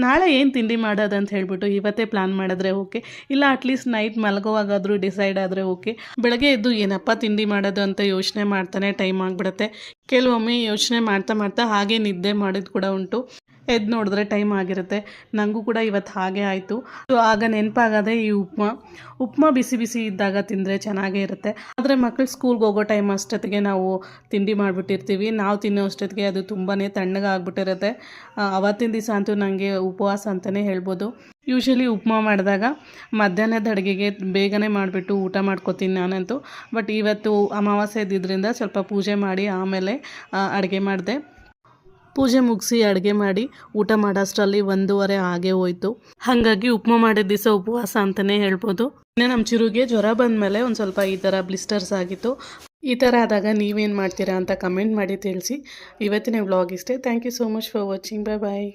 ನಾಳೆ ಏನು ತಿಂಡಿ ಮಾಡೋದಂತ ಹೇಳ್ಬಿಟ್ಟು ಇವತ್ತೇ ಪ್ಲ್ಯಾನ್ ಮಾಡಿದ್ರೆ ಓಕೆ, ಇಲ್ಲ ಅಟ್ಲೀಸ್ಟ್ ನೈಟ್ ಮಲಗೋವಾಗಾದರೂ ಡಿಸೈಡ್ ಆದರೆ ಓಕೆ. ಬೆಳಗ್ಗೆ ಎದ್ದು ಏನಪ್ಪ ತಿಂಡಿ ಮಾಡೋದು ಅಂತ ಯೋಚನೆ ಮಾಡ್ತಾನೆ ಟೈಮ್ ಆಗಿಬಿಡುತ್ತೆ. ಕೆಲವೊಮ್ಮೆ ಯೋಚನೆ ಮಾಡ್ತಾ ಮಾಡ್ತಾ ಹಾಗೆ ನಿದ್ದೆ ಮಾಡಿದ್ದು ಕೂಡ ಉಂಟು. ಎದ್ದು ನೋಡಿದ್ರೆ ಟೈಮ್ ಆಗಿರುತ್ತೆ. ನನಗೂ ಕೂಡ ಇವತ್ತು ಹಾಗೆ ಆಯಿತು. ಆಗ ನೆನಪಾಗದೆ ಈ ಉಪ್ಮಾ ಬಿಸಿ ಬಿಸಿ ಇದ್ದಾಗ ತಿಂದರೆ ಚೆನ್ನಾಗೇ ಇರುತ್ತೆ. ಆದರೆ ಮಕ್ಕಳು ಸ್ಕೂಲ್ಗೆ ಹೋಗೋ ಟೈಮ್ ಅಷ್ಟೊತ್ತಿಗೆ ನಾವು ತಿಂಡಿ ಮಾಡಿಬಿಟ್ಟಿರ್ತೀವಿ. ನಾವು ತಿನ್ನೋ ಅಷ್ಟೊತ್ತಿಗೆ ಅದು ತುಂಬಾ ತಣ್ಣಗಾಗ್ಬಿಟ್ಟಿರುತ್ತೆ. ಅವತ್ತಿನ ದಿವಸ ಅಂತೂ ನನಗೆ ಉಪವಾಸ ಅಂತಲೇ ಹೇಳ್ಬೋದು. ಯೂಶ್ವಲಿ ಉಪ್ಮಾ ಮಾಡಿದಾಗ ಮಧ್ಯಾಹ್ನದ ಅಡುಗೆಗೆ ಬೇಗನೆ ಮಾಡಿಬಿಟ್ಟು ಊಟ ಮಾಡ್ಕೋತೀನಿ ನಾನಂತೂ. ಬಟ್ ಇವತ್ತು ಅಮಾವಾಸ್ಯೆ ಇದ್ದಿದ್ದರಿಂದ ಸ್ವಲ್ಪ ಪೂಜೆ ಮಾಡಿ ಆಮೇಲೆ ಅಡುಗೆ ಮಾಡಿದೆ. ಪೂಜೆ ಮುಗಿಸಿ ಅಡುಗೆ ಮಾಡಿ ಊಟ ಮಾಡೋಷ್ಟರಲ್ಲಿ 1:30 ಆಗೇ ಹೋಯ್ತು. ಹಾಗಾಗಿ ಉಪ್ಮಾ ಮಾಡಿದ ದಿವಸ ಉಪವಾಸ ಅಂತಲೇ ಹೇಳ್ಬೋದು. ಇನ್ನು ನಮ್ಮ ಚಿರುಗೆ ಜ್ವರ ಬಂದಮೇಲೆ ಒಂದು ಸ್ವಲ್ಪ ಈ ಥರ ಬ್ಲಿಸ್ಟರ್ಸ್ ಆಗಿತ್ತು. ಈ ಥರ ಆದಾಗ ನೀವೇನು ಮಾಡ್ತೀರಾ ಅಂತ ಕಮೆಂಟ್ ಮಾಡಿ ತಿಳಿಸಿ. ಇವತ್ತಿನ ವ್ಲಾಗ್ ಇಷ್ಟೇ. Thank you so much for watching. Bye bye.